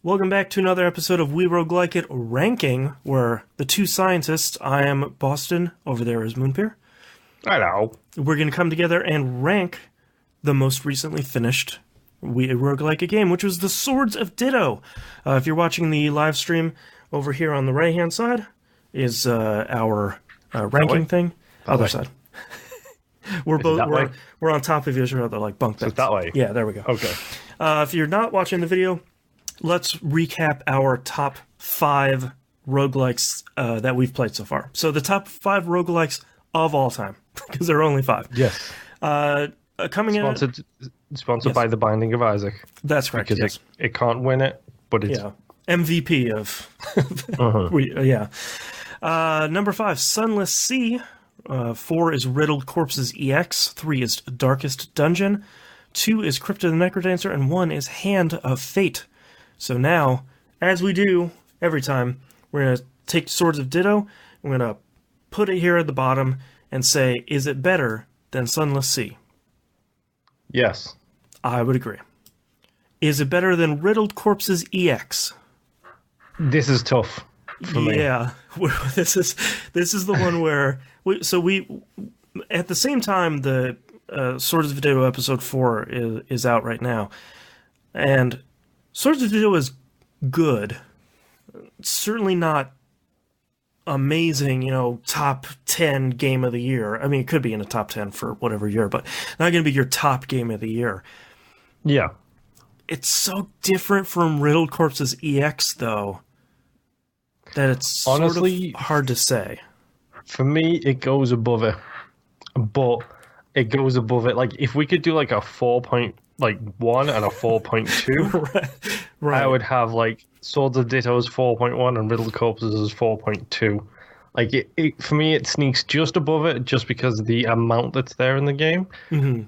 Welcome back to another episode of We Roguelike It Ranking, where the two scientists, I am Boston, over there is Moonpeer. Hello. We're going to come together and rank the most recently finished We Roguelike It game, which was the Swords of Ditto. If you're watching the live stream, over here on the right-hand side is our ranking thing. Other side. We're on top of each other like bunk beds. So that way? Yeah, there we go. Okay. If you're not watching the video, let's recap our top 5 roguelikes that we've played so far. So the top 5 roguelikes of all time, because there are only 5. Yes. Coming Sponsored by The Binding of Isaac. That's correct. Because yes. it can't win it, but it's MVP of. Number 5, Sunless Sea. 4 is Riddled Corpses EX. 3 is Darkest Dungeon. 2 is Crypt of the Necrodancer, and 1 is Hand of Fate. So now, as we do every time, we're going to take Swords of Ditto, we're going to put it here at the bottom, and say, is it better than Sunless Sea? Yes. I would agree. Is it better than Riddled Corpses EX? This is tough for me. Yeah, this is the one where... we at the same time, the Swords of Ditto episode 4 is out right now, and Swords of Ditto is good. Certainly not amazing, top 10 game of the year. I mean, it could be in a top 10 for whatever year, but not going to be your top game of the year. Yeah. It's so different from Riddled Corpses EX, though, that it's honestly sort of hard to say. For me, it goes above it, but it goes above it. Like, if we could do like a 4.1 and a 4.2, right. I would have like Swords of Ditto's 4.1 and Riddled Corpses is 4.2. Like, it for me, it sneaks just above it just because of the amount that's there in the game. Mm-hmm.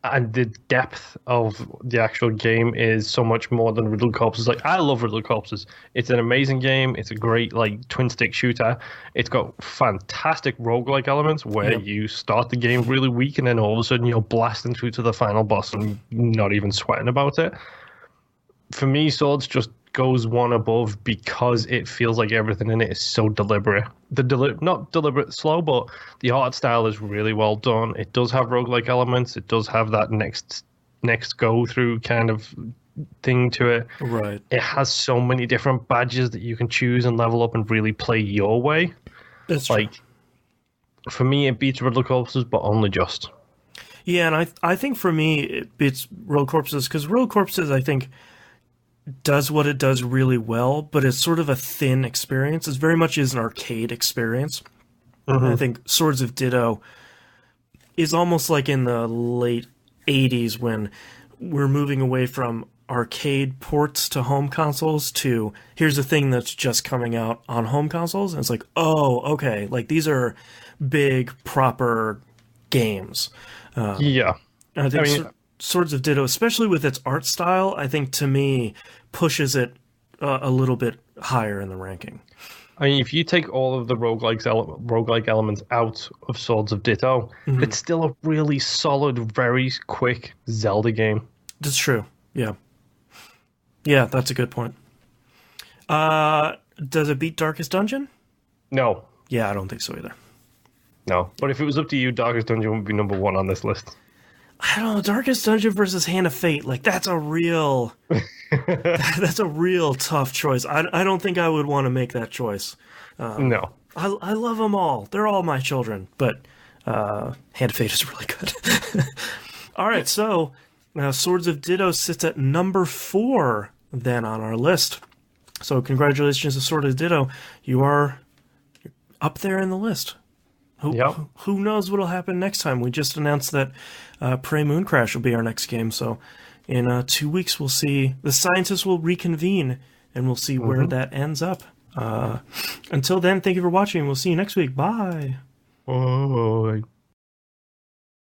And the depth of the actual game is so much more than Riddled Corpses. Like, I love Riddled Corpses. It's an amazing game. It's a great, twin-stick shooter. It's got fantastic roguelike elements where you start the game really weak and then all of a sudden you're blasting through to the final boss and not even sweating about it. For me, Swords just goes one above because it feels like everything in it is so deliberate. Not deliberate slow, but the art style is really well done. It does have roguelike elements. It does have that next go through kind of thing to it. Right. It has so many different badges that you can choose and level up and really play your way. That's true. For me, it beats Riddled Corpses, but only just. Yeah, and I think for me it beats Riddled Corpses because Riddled Corpses, I think, does what it does really well, but it's sort of a thin experience. It very much is an arcade experience. Mm-hmm. I think Swords of Ditto is almost like in the late 80s when we're moving away from arcade ports to home consoles to here's a thing that's just coming out on home consoles. And it's like, oh, okay, like these are big, proper games. Yeah. I think Swords of Ditto, especially with its art style, I think to me pushes it a little bit higher in the ranking. I mean, if you take all of the roguelike elements out of Swords of Ditto, it's still a really solid, very quick Zelda game. That's true. Yeah. Yeah, that's a good point. Does it beat Darkest Dungeon? No. Yeah, I don't think so either. No. But if it was up to you, Darkest Dungeon would be number 1 on this list. I don't know, Darkest Dungeon versus Hand of Fate, that's a real tough choice. I don't think I would want to make that choice. No. I love them all. They're all my children, but Hand of Fate is really good. All right, so Swords of Ditto sits at number 4 then on our list. So congratulations to Swords of Ditto. You're up there in the list. Who knows what'll happen next time? We just announced that Prey Moon Crash will be our next game. So in 2 weeks, we'll see. The scientists will reconvene, and we'll see where that ends up. Until then, thank you for watching. We'll see you next week. Bye. Bye.